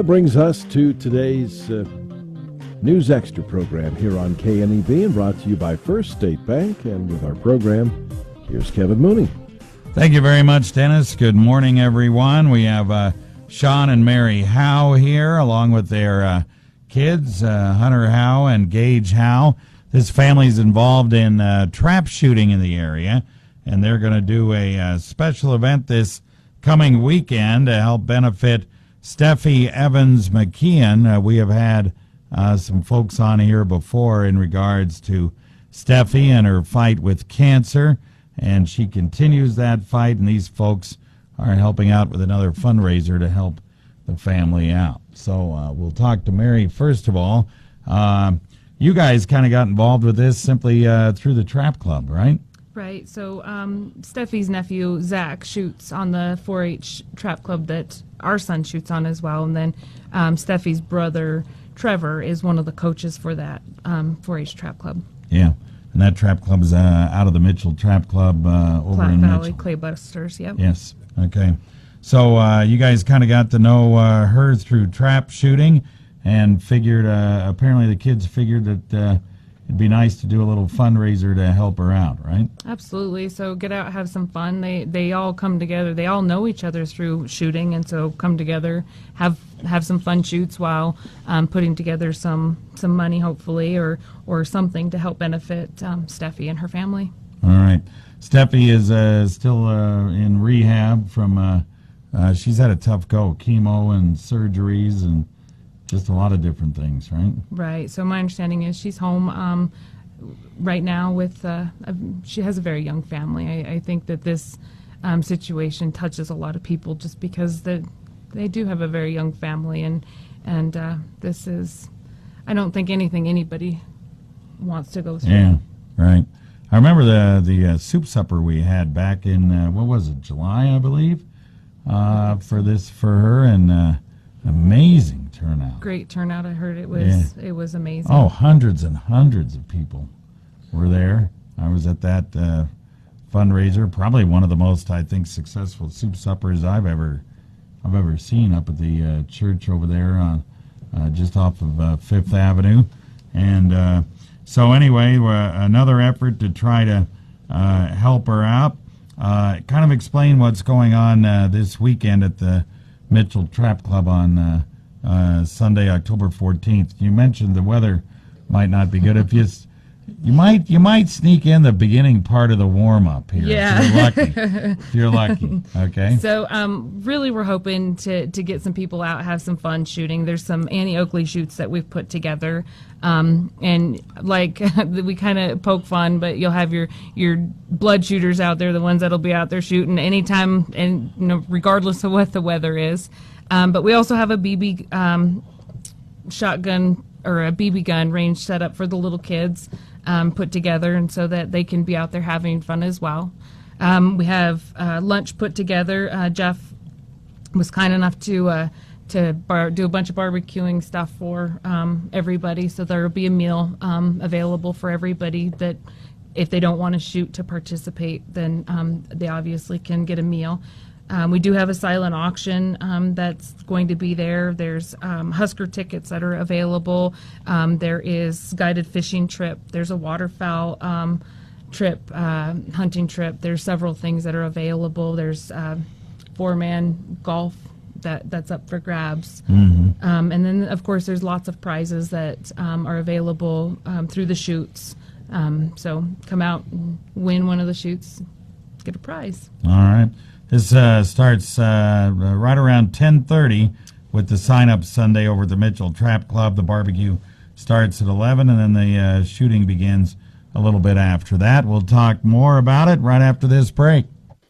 That brings us to today's News Extra program here on KNEB, and brought to you by First State Bank. And with our program, here's Kevin Mooney. Thank you very much, Dennis. Good morning, everyone. We have Sean and Mary Howe here, along with their kids, Hunter Howe and Gage Howe. This family is involved in trap shooting in the area, and they're going to do a special event this coming weekend to help benefit Steffe Evans McKeehan. We have had some folks on here before in regards to Steffe and her fight with cancer, and she continues that fight, and these folks are helping out with another fundraiser to help the family out. So we'll talk to Mary first of all. You guys kind of got involved with this simply through the Trap Club, right? Right. So Steffi's nephew, Zach, shoots on the 4-H Trap Club that our son shoots on as well. And then Steffi's brother, Trevor, is one of the coaches for that 4-H Trap Club. Yeah. And that trap club is out of the Mitchell Trap Club over Platte in Valley Mitchell. Claybusters, yep. Yes. Okay. So you guys kind of got to know her through trap shooting, and figured, apparently the kids figured that it'd be nice to do a little fundraiser to help her out, right? Absolutely. So get out, have some fun. They all come together. They all know each other through shooting, and so come together, have some fun shoots while putting together some money, hopefully, or something to help benefit Steffe and her family. All right. Steffe is still in rehab from, she's had a tough go, chemo and surgeries and just a lot of different things, right? Right. So my understanding is she's home right now with, she has a very young family. I think that this situation touches a lot of people just because they do have a very young family, and this is, I don't think anybody wants to go through. Yeah, right. I remember the soup supper we had back in, what was it, July, I believe, for her, and amazing turnout. Great turnout. I heard it was amazing. Oh, hundreds and hundreds of people were there. I was at that fundraiser, probably one of the most, I think, successful soup suppers I've ever seen up at the church over there on just off of Fifth Avenue. And so anyway, another effort to try to help her out. Kind of explain what's going on this weekend at the Mitchell Trap Club on Sunday, October 14th. You mentioned the weather might not be good. You might sneak in the beginning part of the warm-up here. Yeah. If you're lucky. If you're lucky. Okay. So really we're hoping to get some people out, have some fun shooting. There's some Annie Oakley shoots that we've put together. And like we kind of poke fun, but you'll have your blood shooters out there, the ones that'll be out there shooting anytime, and regardless of what the weather is. But we also have a BB shotgun or a BB gun range set up for the little kids, put together, and so that they can be out there having fun as well. We have lunch put together. Jeff was kind enough to do a bunch of barbecuing stuff for everybody, so there will be a meal available for everybody that if they don't want to shoot to participate, then they obviously can get a meal. We do have a silent auction that's going to be there. There's Husker tickets that are available. There is guided fishing trip. There's a waterfowl trip, hunting trip. There's several things that are available. There's 4-man golf that's up for grabs. Mm-hmm. And then, of course, there's lots of prizes that are available through the shoots. So come out and win one of the shoots, get a prize. All right. This starts right around 10:30 with the sign-up Sunday over at the Mitchell Trap Club. The barbecue starts at 11, and then the shooting begins a little bit after that. We'll talk more about it right after this break.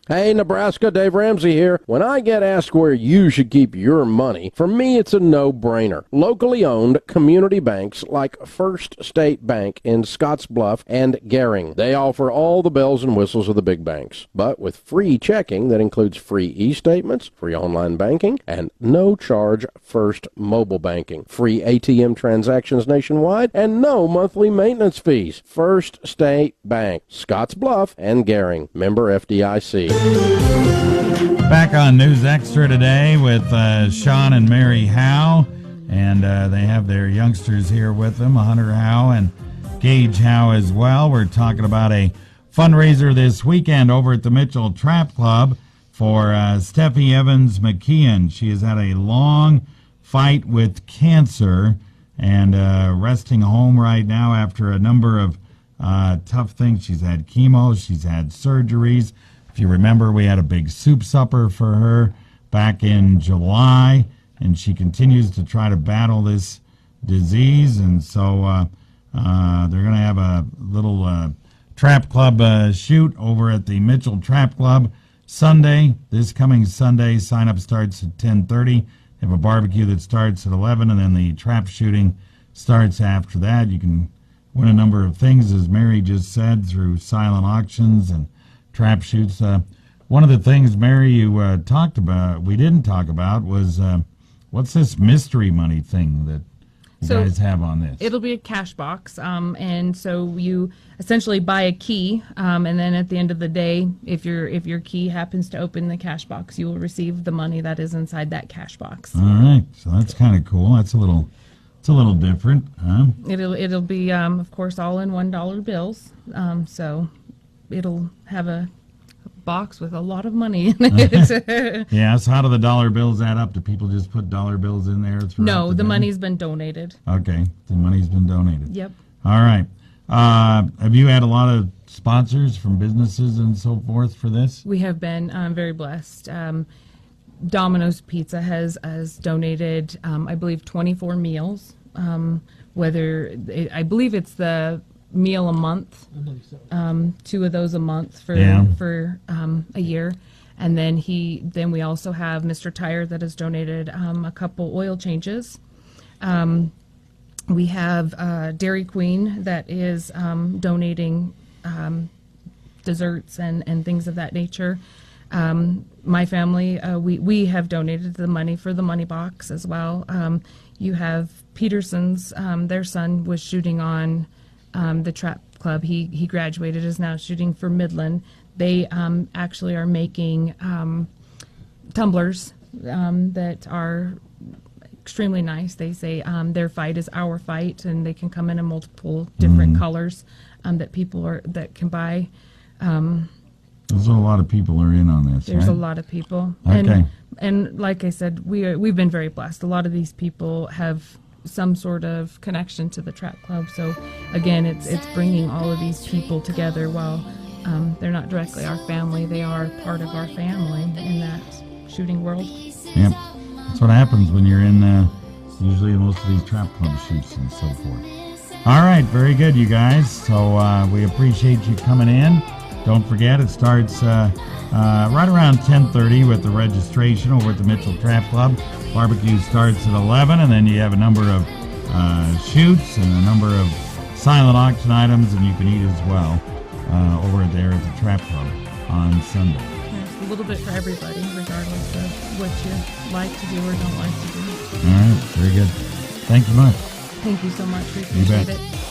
Hey, Nebraska, Dave Ramsey here. When I get asked where you should keep your money, for me it's a no-brainer. Locally owned community banks like First State Bank in Scottsbluff and Gering. They offer all the bells and whistles of the big banks, but with free checking that includes free e-statements, free online banking, and no-charge First mobile banking, free ATM transactions nationwide, and no monthly maintenance fees. First State Bank, Scottsbluff and Gering. Member FDIC. Back on News Extra today with Sean and Mary Howe, and they have their youngsters here with them, Hunter Howe and Gage Howe as well. We're talking about a fundraiser this weekend over at the Mitchell Trap Club for Steffe Evans McKeehan. She has had a long fight with cancer and resting home right now after a number of tough things. She's had chemo, she's had surgeries. If you remember, we had a big soup supper for her back in July, and she continues to try to battle this disease. And so they're going to have a little trap club shoot over at the Mitchell Trap Club Sunday, this coming Sunday. Sign-up starts at 10:30. They have a barbecue that starts at 11, and then the trap shooting starts after that. You can win a number of things, as Mary just said, through silent auctions and trap shoots. One of the things, Mary, you talked about, we didn't talk about, was what's this mystery money thing that you guys have on this? It'll be a cash box, and so you essentially buy a key, and then at the end of the day, if your key happens to open the cash box, you will receive the money that is inside that cash box. All right, so that's kind of cool. It's a little different, huh? It'll be, of course, all in $1 bills. So it'll have a box with a lot of money in it. Yeah, so how do the dollar bills add up? Do people just put dollar bills in there? No, the money's been donated. Okay, the money's been donated. Yep. All right. Have you had a lot of sponsors from businesses and so forth for this? We have been very blessed. Domino's Pizza has donated, I believe, 24 meals. I believe it's the meal a month, 2 of those a month for a year, and then we also have Mr. Tire that has donated a couple oil changes. We have Dairy Queen that is donating desserts and things of that nature. My family, we have donated the money for the money box as well. You have Peterson's, their son was shooting on the Trap Club. He graduated, is now shooting for Midland. They actually are making tumblers that are extremely nice. They say their fight is our fight, and they can come in multiple different colors that can buy. There's a lot of people are in on this. There's right? a lot of people. Okay. And like I said, we've been very blessed. A lot of these people have some sort of connection to the Trap Club. So again, it's bringing all of these people together. While they're not directly our family, they are part of our family in that shooting world. Yep. That's what happens when you're in usually most of these Trap Club shoots and so forth. All right, very good, you guys. So we appreciate you coming in. Don't forget, it starts right around 10:30 with the registration over at the Mitchell Trap Club. Barbecue starts at 11, and then you have a number of shoots and a number of silent auction items, and you can eat as well over there at the Trap Club on Sunday. There's a little bit for everybody, regardless of what you like to do or don't like to do. All right, very good. Thank you much. Thank you so much. We You bet. appreciate it.